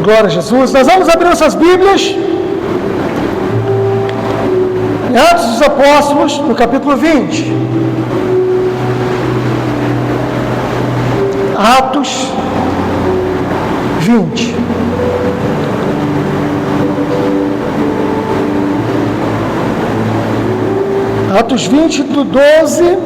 Glória a Jesus. Nós vamos abrir nossas Bíblias em Atos dos Apóstolos, no capítulo 20. Atos 20. Atos 20, do 12...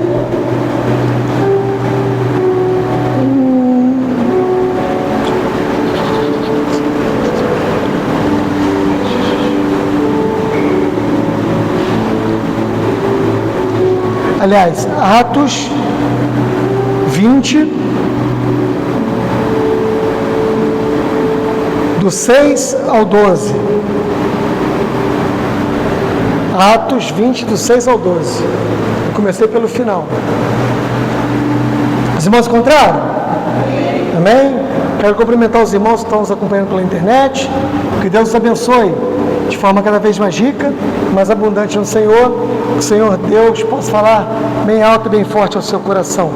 Aliás, Atos 20, do 6 ao 12. Atos 20, do 6 ao 12. Eu comecei pelo final. Os irmãos encontraram? Amém? Quero cumprimentar os irmãos que estão nos acompanhando pela internet. Que Deus os abençoe de forma cada vez mais rica, mais abundante no Senhor. Que o Senhor Deus possa falar bem alto e bem forte ao seu coração.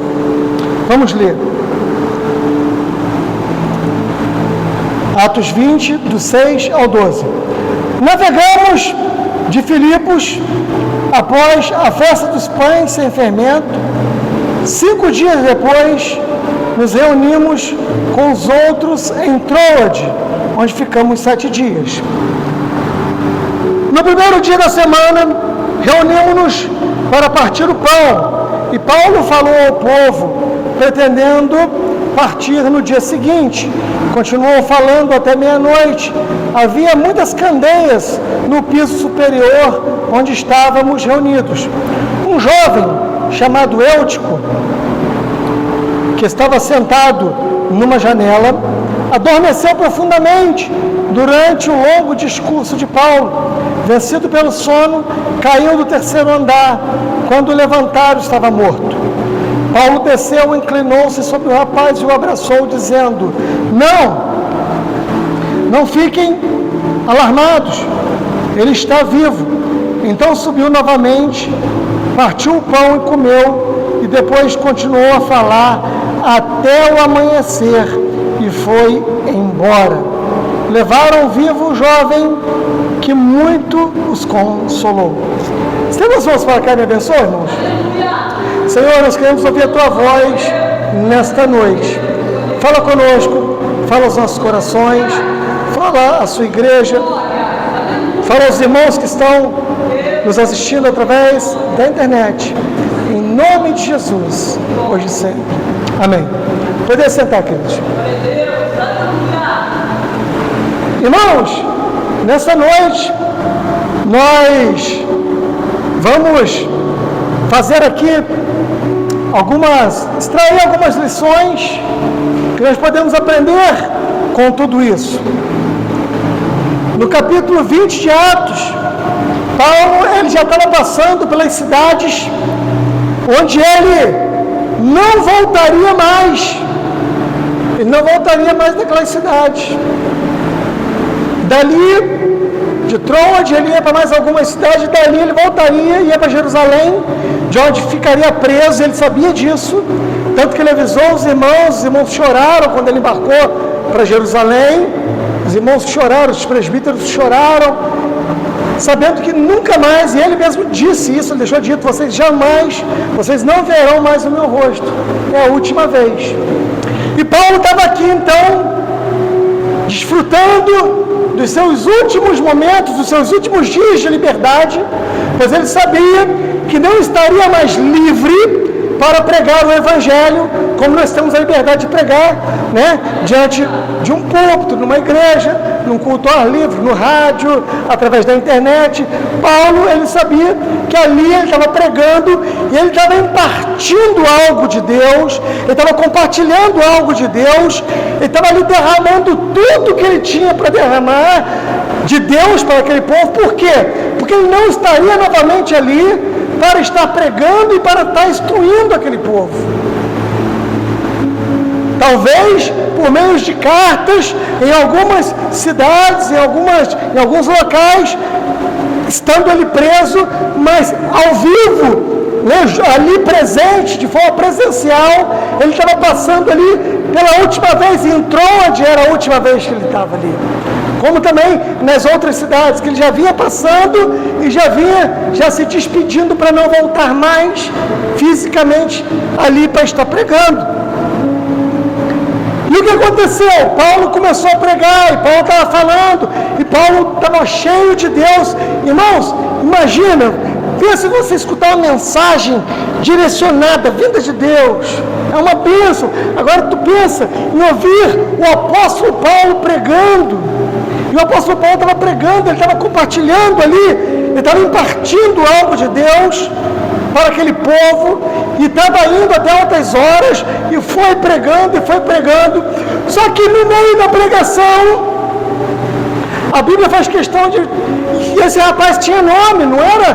Vamos ler. Atos 20, do 6 ao 12. Navegamos de Filipos após a festa dos pães sem fermento. 5 dias depois, nos reunimos com os outros em Troade, onde ficamos 7 dias. No primeiro dia da semana, reunimos-nos para partir o pão, e Paulo falou ao povo, pretendendo partir no dia seguinte. Continuou falando até meia-noite. Havia muitas candeias no piso superior onde estávamos reunidos. Um jovem chamado Eutico, que estava sentado numa janela, adormeceu profundamente durante o longo discurso de Paulo. Vencido pelo sono, caiu do terceiro andar. Quando levantaram, estava morto. Paulo desceu, inclinou-se sobre o rapaz e o abraçou, dizendo: Não fiquem alarmados, ele está vivo. Então subiu novamente, partiu o pão e comeu, e depois continuou a falar até o amanhecer, e foi embora. Levaram vivo o jovem, que muito os consolou. Estamos vamos para cá, me abençoe, irmãos? Senhor, nós queremos ouvir a Tua voz nesta noite. Fala conosco, fala aos nossos corações, fala à sua igreja, fala aos irmãos que estão nos assistindo através da internet. Em nome de Jesus, hoje e sempre. Amém. Poder sentar, queridos. Irmãos, nessa noite, nós vamos fazer aqui extrair algumas lições que nós podemos aprender com tudo isso. No capítulo 20 de Atos, Paulo ele já estava passando pelas cidades onde ele não voltaria mais. Ele não voltaria mais daquelas cidades. Dali, de Troade, ele ia para mais algumas cidades, dali ele voltaria e ia para Jerusalém, de onde ficaria preso, ele sabia disso, tanto que ele avisou os irmãos choraram quando ele embarcou para Jerusalém, os irmãos choraram, os presbíteros choraram, sabendo que nunca mais, e ele mesmo disse isso, ele deixou dito: vocês não verão mais o meu rosto, é a última vez. E Paulo estava aqui então, desfrutando dos seus últimos momentos, dos seus últimos dias de liberdade, pois ele sabia que não estaria mais livre para pregar o Evangelho, como nós temos a liberdade de pregar, né? Diante de um púlpito, numa igreja, num culto ao ar livre, no rádio, através da internet. Paulo, ele sabia que ali ele estava pregando e ele estava impartindo algo de Deus, ele estava compartilhando algo de Deus, ele estava ali derramando tudo que ele tinha para derramar de Deus para aquele povo. Por quê? Porque ele não estaria novamente ali para estar pregando e para estar instruindo aquele povo. Talvez por meio de cartas em algumas cidades, em alguns locais, estando ele preso, mas ao vivo, ali presente, de forma presencial, ele estava passando ali pela última vez, e entrou onde era a última vez que ele estava ali. Como também nas outras cidades, que ele já vinha passando e já se despedindo para não voltar mais fisicamente ali para estar pregando. E o que aconteceu? Paulo começou a pregar, e Paulo estava falando, e Paulo estava cheio de Deus. Irmãos, imagina, pensa em você escutar uma mensagem direcionada, vinda de Deus, é uma bênção. Agora tu pensa em ouvir o apóstolo Paulo pregando, e o apóstolo Paulo estava pregando, ele estava compartilhando ali, ele estava impartindo algo de Deus para aquele povo, e estava indo até altas horas, e foi pregando, só que no meio da pregação, a Bíblia faz questão de... E esse rapaz tinha nome, não era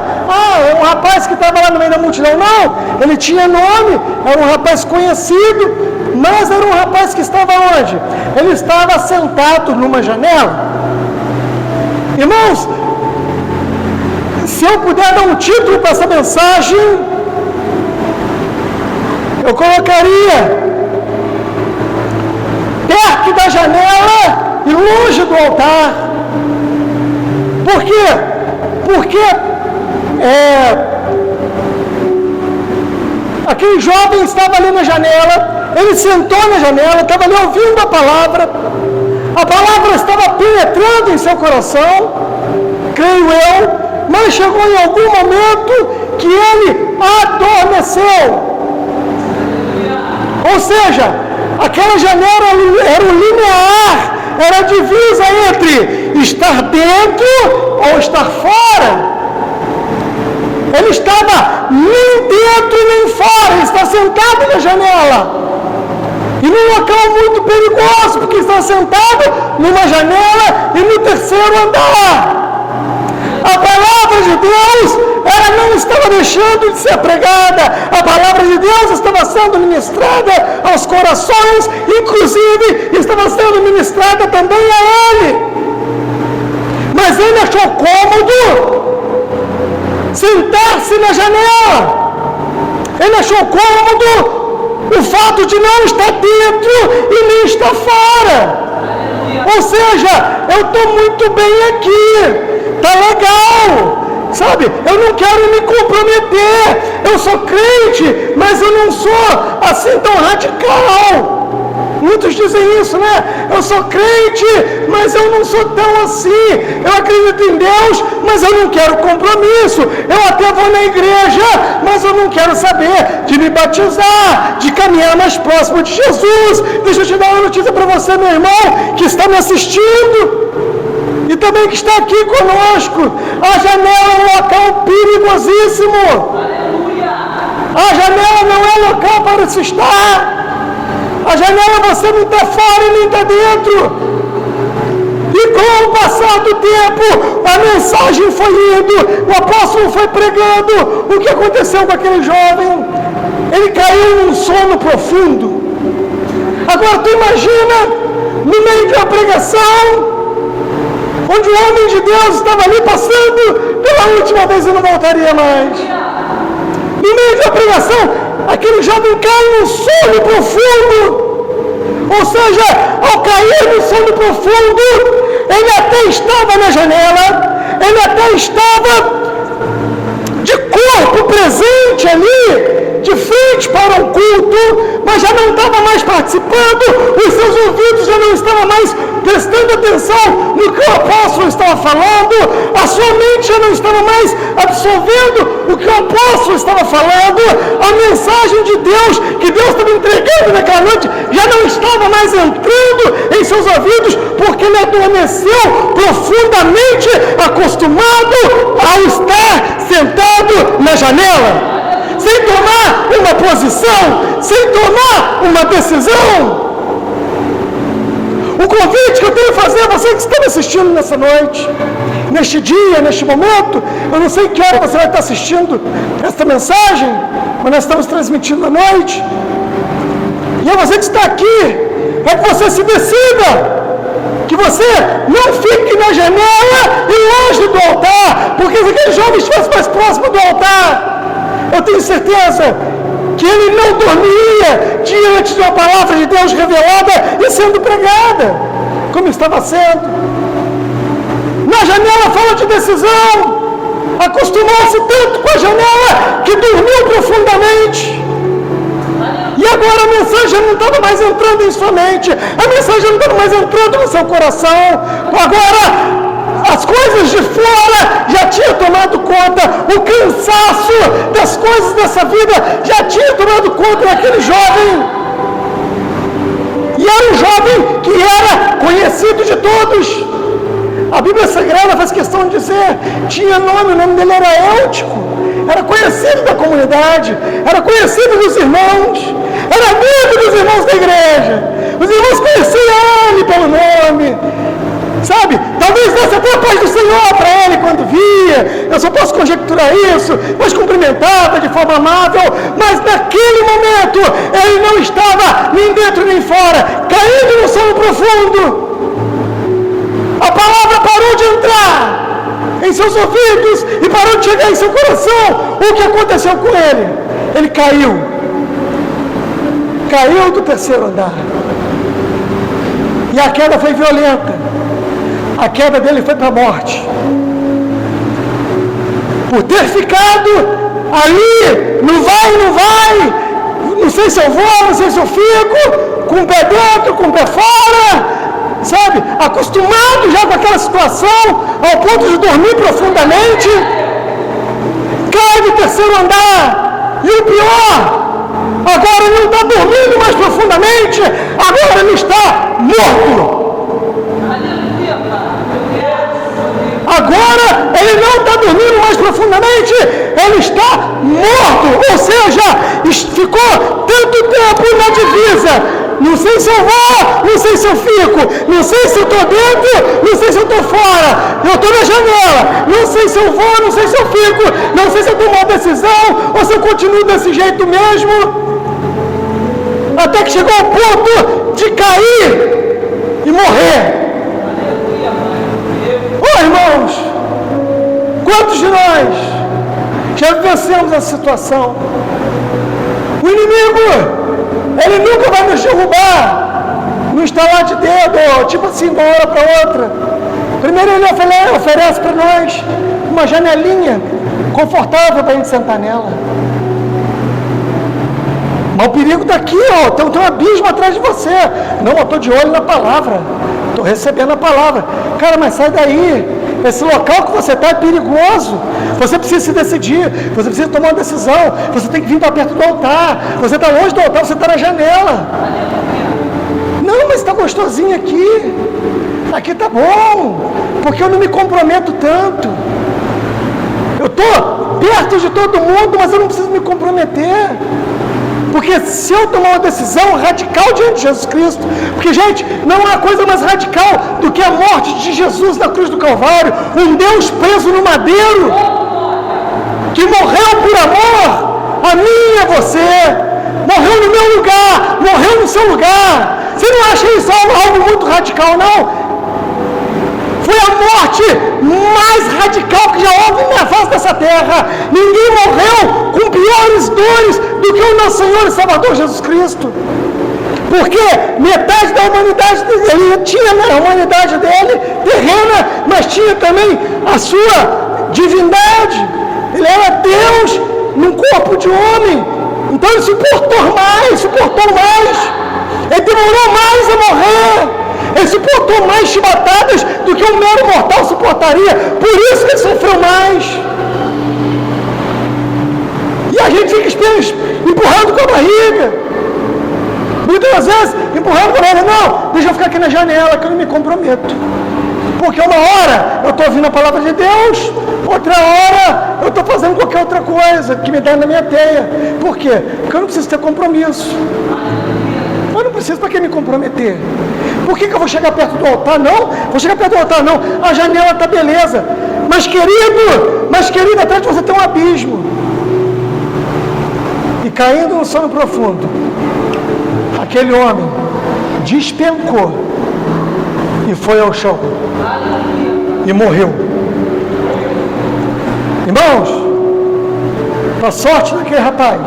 um rapaz que estava lá no meio da multidão, não, ele tinha nome, era um rapaz conhecido, mas era um rapaz que estava onde? Ele estava sentado numa janela. Irmãos, se eu puder dar um título para essa mensagem, eu colocaria perto da janela e longe do altar. Por quê? Porque aquele jovem estava ali na janela, ele sentou na janela, estava ali ouvindo a palavra estava penetrando em seu coração, creio eu, mas chegou em algum momento que ele adormeceu. Ou seja, aquela janela era o linear, era a divisa entre estar dentro ou estar fora. Ele estava nem dentro nem fora, ele está sentado na janela. E num local muito perigoso, porque está sentado numa janela e no terceiro andar. A palavra de Deus, ela não estava deixando de ser pregada. A palavra de Deus estava sendo ministrada aos corações, inclusive estava sendo ministrada também a ele. Mas ele achou cômodo sentar-se na janela. Ele achou cômodo o fato de não estar dentro e nem estar fora. Ou seja, eu estou muito bem aqui, está legal, sabe? Eu não quero me comprometer, eu sou crente, mas eu não sou assim tão radical. Muitos dizem isso, né? Eu sou crente, mas eu não sou tão assim. Eu acredito em Deus, mas eu não quero compromisso. Eu até vou na igreja, mas eu não quero saber de me batizar, de caminhar mais próximo de Jesus. Deixa eu te dar uma notícia para você, meu irmão, que está me assistindo e também que está aqui conosco. A janela é um local perigosíssimo. A janela não é local para se estar. A janela você não está fora e nem está dentro. E com o passar do tempo, a mensagem foi indo, o apóstolo foi pregando. O que aconteceu com aquele jovem? Ele caiu num sono profundo. Agora tu imagina, no meio de uma pregação, onde o homem de Deus estava ali passando pela última vez e não voltaria mais. No meio de uma pregação, aquele jovem cai num sono profundo. Ou seja, ao cair no sono profundo, ele até estava na janela, ele até estava de corpo presente ali, de frente para um culto, mas já não estava mais participando, os seus ouvidos já não estavam mais prestando atenção no que o apóstolo estava falando, a sua mente já não estava mais absorvendo o que o apóstolo estava falando, a mensagem de Deus que Deus estava entregando naquela noite já não estava mais entrando em seus ouvidos, porque ele adormeceu profundamente acostumado ao estar sentado na janela, sem tomar uma posição, sem tomar uma decisão. O convite que eu tenho a fazer a você que está me assistindo nessa noite, neste dia, neste momento, eu não sei que hora você vai estar assistindo esta mensagem, mas nós estamos transmitindo à noite, e é você que está aqui, é que você se decida, que você não fique na janela e longe do altar, porque se aquele jovem estivesse mais próximo do altar, eu tenho certeza que ele não dormiria diante de uma palavra de Deus revelada e sendo pregada, como estava sendo. Na janela fala de decisão, acostumou-se tanto com a janela que dormiu profundamente. E agora a mensagem não estava mais entrando em sua mente, a mensagem não estava mais entrando no seu coração. Agora as coisas de fora já tinham tomado conta, o cansaço das coisas dessa vida já tinha tomado conta daquele jovem. E era um jovem que era conhecido de todos. A Bíblia Sagrada faz questão de dizer, tinha nome, o nome dele era Eutico, era conhecido da comunidade, era conhecido dos irmãos, era amigo dos irmãos da igreja. Os irmãos conheciam ele pelo nome, sabe? Talvez desse até a paz do Senhor para ele quando via, eu só posso conjecturar isso, mas cumprimentava de forma amável, mas naquele momento ele não estava nem dentro nem fora, caindo no sono profundo. A palavra parou de entrar em seus ouvidos e parou de chegar em seu coração. O que aconteceu com ele? Ele caiu do terceiro andar, e a queda foi violenta. A queda dele foi para a morte, por ter ficado ali, não vai, não sei se eu vou, não sei se eu fico, com o pé dentro, com o pé fora, sabe, acostumado já com aquela situação, ao ponto de dormir profundamente, cai do terceiro andar, e o pior, agora ele não está dormindo mais profundamente, agora ele está morto. Agora ele não está dormindo mais profundamente, ele está morto, ou seja, ficou tanto tempo na divisa. Não sei se eu vou, não sei se eu fico, não sei se eu estou dentro, não sei se eu estou fora, eu estou na janela, não sei se eu vou, não sei se eu fico, não sei se eu tomo uma decisão, ou se eu continuo desse jeito mesmo, até que chegou ao ponto de cair e morrer. Oh, irmãos, quantos de nós já vivenciamos essa situação? O inimigo, ele nunca vai nos derrubar no estalar de dedo, tipo assim, de uma hora para outra. Primeiro ele oferece para nós uma janelinha confortável para a gente sentar nela. Mas o perigo está aqui, ó, tem um abismo atrás de você. Não, eu estou de olho na palavra, estou recebendo a palavra. Cara, mas sai daí, esse local que você está é perigoso. Você precisa se decidir, você precisa tomar uma decisão, você tem que vir para perto do altar, você está longe do altar, você está na janela. Não, mas está gostosinho aqui está bom, porque eu não me comprometo tanto. Eu estou perto de todo mundo, mas eu não preciso me comprometer. Porque se eu tomar uma decisão radical diante de Jesus Cristo, porque, gente, não há coisa mais radical do que a morte de Jesus na cruz do Calvário, um Deus preso no madeiro, que morreu por amor a mim e a você, morreu no meu lugar, morreu no seu lugar. Você não acha isso algo muito radical, não? Foi a morte mais radical que já houve na face dessa terra. Ninguém morreu com piores dores do que o nosso Senhor e Salvador Jesus Cristo. Porque metade da humanidade dele, ele tinha a humanidade dele terrena, mas tinha também a sua divindade. Ele era Deus num corpo de homem. Então ele suportou mais. Ele demorou mais a morrer. Ele suportou mais chibatadas do que um mero mortal suportaria. Por isso que ele sofreu mais. E a gente fica empurrando com a barriga. Muitas vezes empurrando com a barriga. Não, deixa eu ficar aqui na janela que eu não me comprometo. Porque uma hora eu estou ouvindo a palavra de Deus, outra hora eu estou fazendo qualquer outra coisa que me dá na minha teia. Por quê? Porque eu não preciso ter compromisso. Eu não preciso para que me comprometer. Por que eu vou chegar perto do altar? Não, vou chegar perto do altar não. A janela está beleza. Mas querido, atrás de você tem um abismo. E caindo no sono profundo, aquele homem despencou e foi ao chão e morreu. Irmãos, Para a sorte daquele rapaz,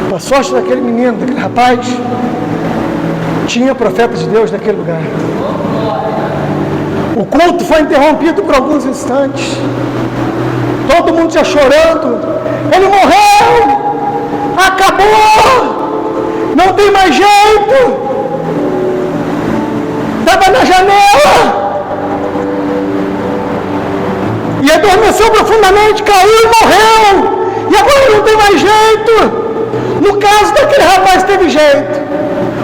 para a sorte daquele menino, daquele rapaz, tinha profeta de Deus naquele lugar. O culto foi interrompido por alguns instantes. Todo mundo já chorando. Ele morreu! Acabou! Não tem mais jeito! Estava na janela! E adormeceu profundamente, caiu e morreu! E agora não tem mais jeito! No caso daquele rapaz teve jeito.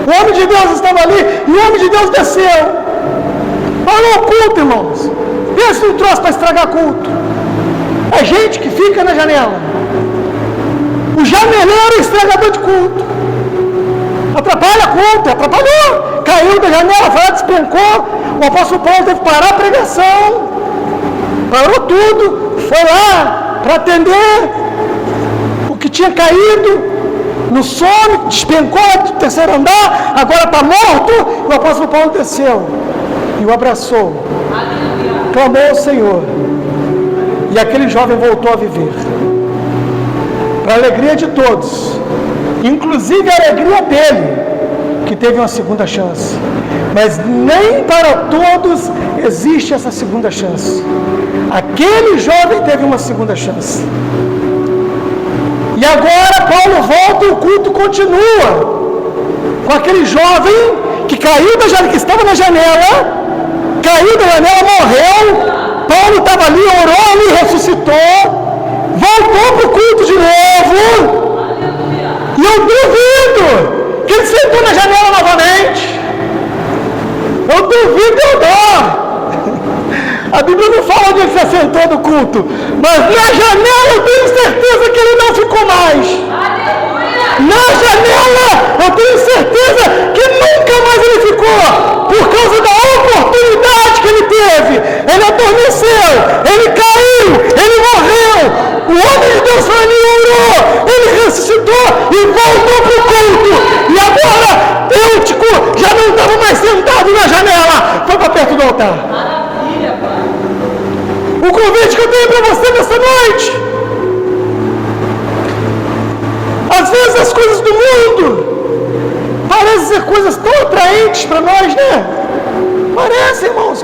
O homem de Deus estava ali e o homem de Deus desceu. Parou o culto, irmãos. Pensa num troço para estragar culto. É gente que fica na janela. O janeleiro é estragador de culto. Atrapalha culto, atrapalhou. Caiu da janela, foi lá, despencou. O apóstolo Paulo teve que parar a pregação. Parou tudo. Foi lá para atender o que tinha caído no sono, despencou do terceiro andar, agora está morto. E o apóstolo Paulo desceu e o abraçou. Clamou ao Senhor. E aquele jovem voltou a viver. Para a alegria de todos, inclusive a alegria dele, que teve uma segunda chance. Mas nem para todos existe essa segunda chance. Aquele jovem teve uma segunda chance. E agora Paulo volta e o culto continua. Com aquele jovem que caiu da janela, que estava na janela, caiu da janela, morreu. Paulo estava ali, orou ali, ressuscitou, voltou para o culto de novo. E eu duvido que ele sentou na janela novamente. Eu duvido, eu dou. A Bíblia não fala onde ele se assentou no culto, mas na janela eu tenho certeza que ele não ficou mais. Na janela eu tenho certeza que nunca mais ele ficou, por causa da oportunidade que ele teve. Ele adormeceu, ele caiu, ele morreu. O homem de Deus foi ali, orou, ele ressuscitou e voltou para o culto. E agora Eutico já não estava mais sentado na janela, foi para perto do altar. O convite que eu tenho para você nessa noite, às vezes as coisas do mundo parecem ser coisas tão atraentes para nós, né? Parece, irmãos,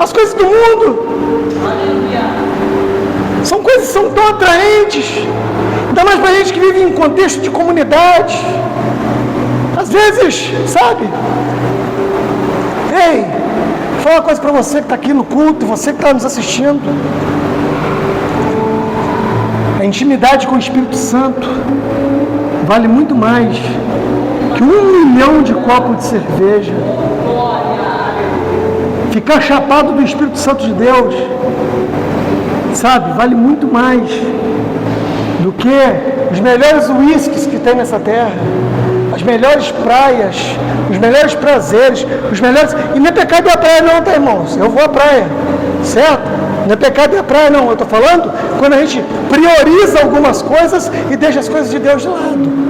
as coisas do mundo são coisas que são tão atraentes, ainda mais para a gente que vive em contexto de comunidade. Às vezes, sabe? Ei, vou falar uma coisa para você que está aqui no culto, você que está nos assistindo. A intimidade com o Espírito Santo vale muito mais que 1 milhão de copos de cerveja. Ficar chapado do Espírito Santo de Deus, sabe, vale muito mais do que os melhores uísques que tem nessa terra, as melhores praias, os melhores prazeres, os melhores... E não é pecado ir à praia não, tá, irmãos? Eu vou à praia, certo? Não é pecado ir à praia não, eu estou falando quando a gente prioriza algumas coisas e deixa as coisas de Deus de lado.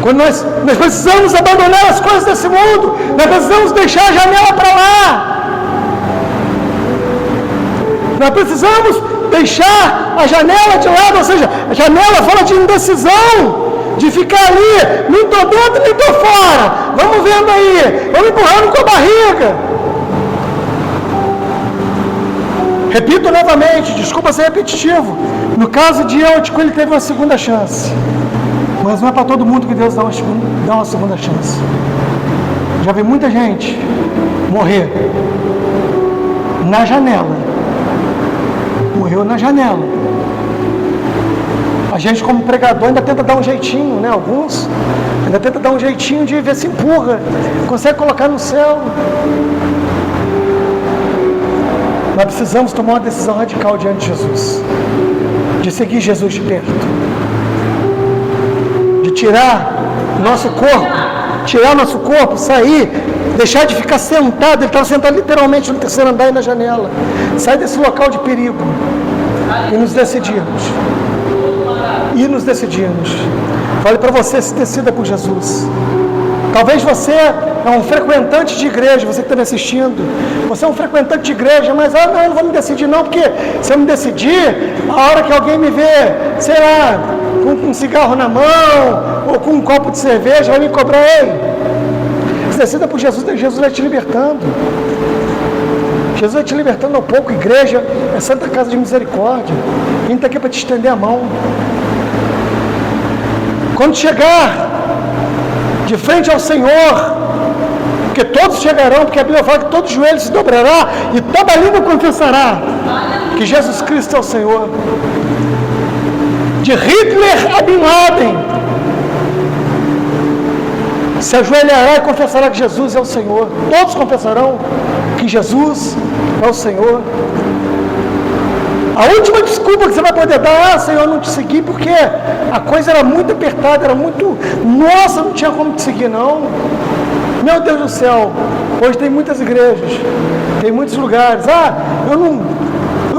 Quando nós precisamos abandonar as coisas desse mundo, nós precisamos deixar a janela para lá. Nós precisamos deixar a janela de lado, ou seja, a janela fala de indecisão, de ficar ali, não estou dentro nem estou fora, vamos vendo aí, vamos empurrando com a barriga. Repito novamente, desculpa ser repetitivo, no caso de Eutico ele teve uma segunda chance, mas não é para todo mundo que Deus dá uma segunda chance. Já vi muita gente morrer na janela. Morreu na janela. A gente como pregador ainda tenta dar um jeitinho, né? Alguns ainda tenta dar um jeitinho de ver se empurra, consegue colocar no céu. Nós precisamos tomar uma decisão radical diante de Jesus, de seguir Jesus de perto, de tirar nosso corpo, sair, deixar de ficar sentado. Ele estava sentado literalmente no terceiro andar e na janela. Sair desse local de perigo e nos decidirmos. Fale para você se decida por Jesus. Talvez você é um frequentante de igreja, você que está me assistindo. Você é um frequentante de igreja, mas não, eu não vou me decidir não, porque se eu me decidir, a hora que alguém me vê, sei lá, com um cigarro na mão, ou com um copo de cerveja, vai me cobrar. Ei, se decida por Jesus, Jesus vai te libertando. Jesus vai te libertando ao pouco. Igreja é Santa Casa de Misericórdia. Quem está aqui para te estender a mão? Quando chegar de frente ao Senhor, porque todos chegarão, porque a Bíblia fala que todo joelho se dobrará e toda língua confessará que Jesus Cristo é o Senhor. De Hitler a Bin Laden, se ajoelhará e confessará que Jesus é o Senhor. Todos confessarão que Jesus é o Senhor. A última desculpa que você vai poder dar, Senhor, eu não te segui porque a coisa era muito apertada, era muito... Nossa, não tinha como te seguir, não. Meu Deus do céu, hoje tem muitas igrejas, tem muitos lugares. Eu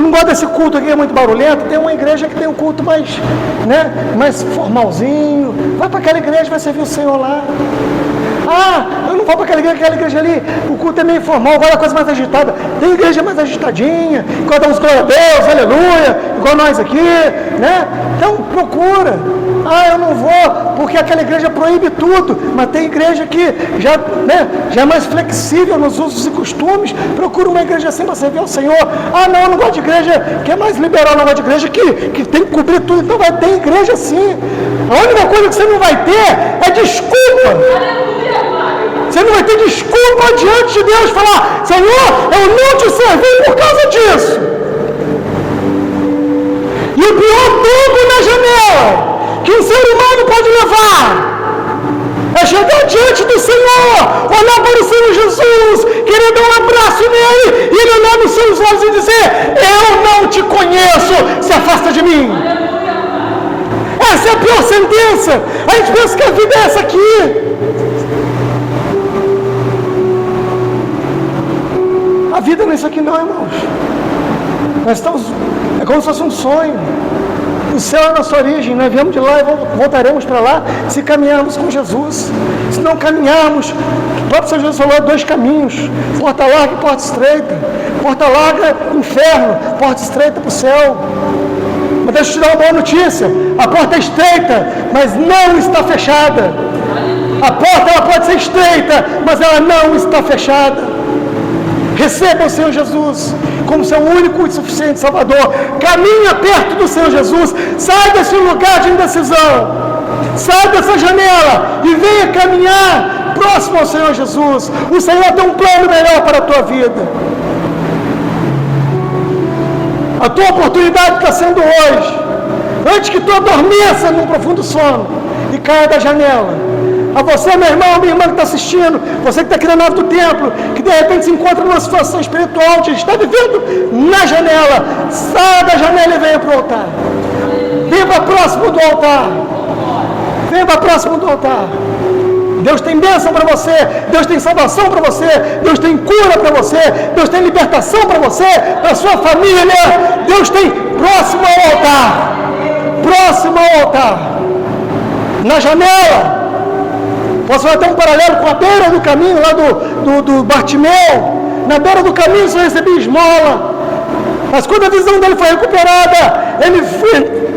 não gosto desse culto aqui, é muito barulhento. Tem uma igreja que tem um culto mais, mais formalzinho. Vai para aquela igreja, vai servir o Senhor lá. Eu não vou para aquela igreja ali, o culto é meio formal, agora a coisa mais agitada. Tem igreja mais agitadinha, igual damos glória a Deus, aleluia, igual nós aqui, né? Então procura. Eu não vou, porque aquela igreja proíbe tudo, mas tem igreja que já é mais flexível nos usos e costumes. Procura uma igreja assim para servir ao Senhor. Não, eu não gosto de igreja que é mais liberal, não gosto de igreja que tem que cobrir tudo. Então vai ter igreja assim. A única coisa que você não vai ter é desculpa. Você não vai ter desculpa diante de Deus falar: Senhor, eu não te servi por causa disso. E o pior truco na janela que um ser humano pode levar é chegar diante do Senhor, olhar para o Senhor Jesus, querer dar um abraço nele, e ele olhar nos seus olhos e dizer: eu não te conheço, se afasta de mim. Essa é a pior sentença. A gente pensa que a vida é essa aqui. A vida não é isso aqui não, irmãos. Nós estamos, é como se fosse um sonho. O céu é a nossa origem, nós viemos de lá e voltaremos para lá se caminharmos com Jesus. Se não caminharmos, o próprio Senhor Jesus falou: 2 caminhos, porta larga e porta estreita. Porta larga, inferno, porta estreita para o céu. Mas deixa eu te dar uma boa notícia: a porta é estreita, mas não está fechada. A porta ela pode ser estreita, mas ela não está fechada. Receba o Senhor Jesus como seu único e suficiente Salvador. Caminha perto do Senhor Jesus. Sai desse lugar de indecisão. Sai dessa janela e venha caminhar próximo ao Senhor Jesus. O Senhor tem um plano melhor para a tua vida. A tua oportunidade está sendo hoje. Antes que tu adormeça num profundo sono e caia da janela. A você, meu irmão, minha irmã que está assistindo, você que está aqui na nave do templo, que de repente se encontra numa situação espiritual, que está vivendo na janela, saia da janela e venha para o altar. Venha para próximo do altar. Venha para próximo do altar. Deus tem bênção para você, Deus tem salvação para você, Deus tem cura para você, Deus tem libertação para você, para a sua família. Deus tem próximo ao altar. Próximo ao altar. Na janela. Posso fazer um paralelo com a beira do caminho lá do Bartimeu. Na beira do caminho só recebia esmola. Mas quando a visão dele foi recuperada, ele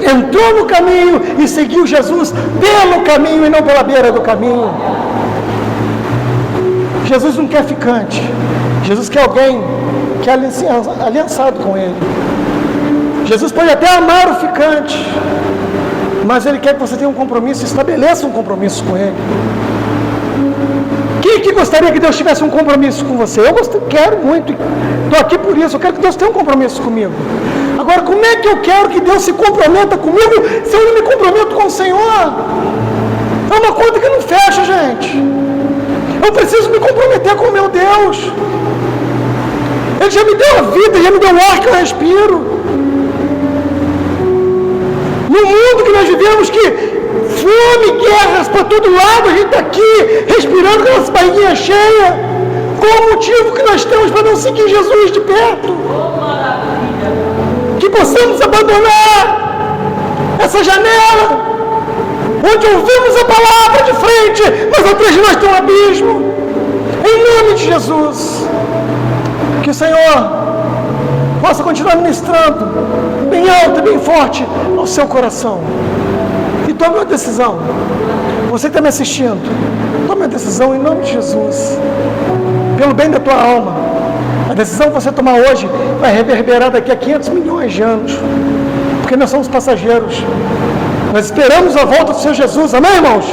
entrou no caminho e seguiu Jesus pelo caminho e não pela beira do caminho. Jesus não quer ficante. Jesus quer alguém que é aliançado com ele. Jesus pode até amar o ficante, mas ele quer que você tenha um compromisso, estabeleça um compromisso com ele. Quem que gostaria que Deus tivesse um compromisso com você? Eu quero muito, estou aqui por isso, eu quero que Deus tenha um compromisso comigo. Agora, como é que eu quero que Deus se comprometa comigo se eu não me comprometo com o Senhor? É uma conta que não fecha, gente. Eu preciso me comprometer com o meu Deus. Ele já me deu a vida, já me deu o ar que eu respiro. No mundo que nós vivemos, que fome, guerras para todo lado, a gente está aqui respirando com a nossa barriguinha cheia. Qual o motivo que nós temos para não seguir Jesus de perto? Que possamos abandonar essa janela, onde ouvimos a palavra de frente, mas atrás de nós tem um abismo. Em nome de Jesus, que o Senhor possa continuar ministrando bem alto e bem forte ao seu coração. E tome uma decisão. Você que está me assistindo, tome uma decisão em nome de Jesus, pelo bem da tua alma. A decisão que você tomar hoje vai reverberar daqui a 500 milhões de anos, porque nós somos passageiros. Nós esperamos a volta do Senhor Jesus, amém, irmãos?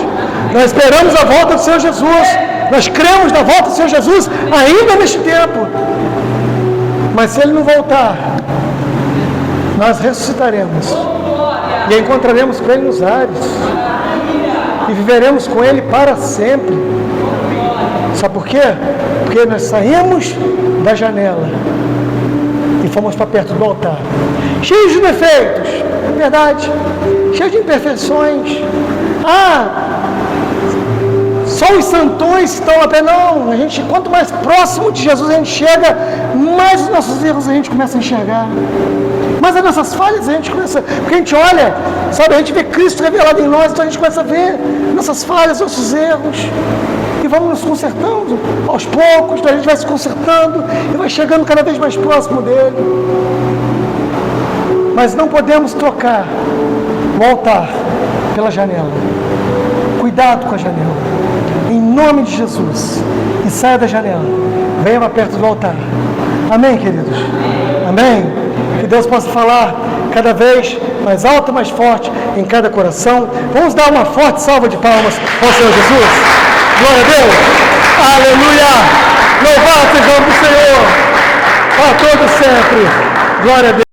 Nós esperamos a volta do Senhor Jesus, nós cremos na volta do Senhor Jesus ainda neste tempo. Mas se Ele não voltar, nós ressuscitaremos e encontraremos com Ele nos ares e viveremos com Ele para sempre. Sabe por quê? Porque nós saímos da janela e fomos para perto do altar, cheios de defeitos, é verdade, cheios de imperfeições. Só os santões que estão lá pé, não. A gente, quanto mais próximo de Jesus a gente chega, mais os nossos erros a gente começa a enxergar. Mas as nossas falhas a gente começa, porque a gente olha, sabe, a gente vê Cristo revelado em nós, então a gente começa a ver nossas falhas, nossos erros, e vamos nos consertando aos poucos, então a gente vai se consertando e vai chegando cada vez mais próximo dele. Mas não podemos trocar o altar pela janela. Cuidado com a janela. Em nome de Jesus. E saia da janela. Venha para perto do altar. Amém, queridos? Amém? Que Deus possa falar cada vez mais alto e mais forte em cada coração. Vamos dar uma forte salva de palmas ao Senhor Jesus. Glória a Deus. Aleluia. Louvado seja o Senhor. A todos sempre. Glória a Deus.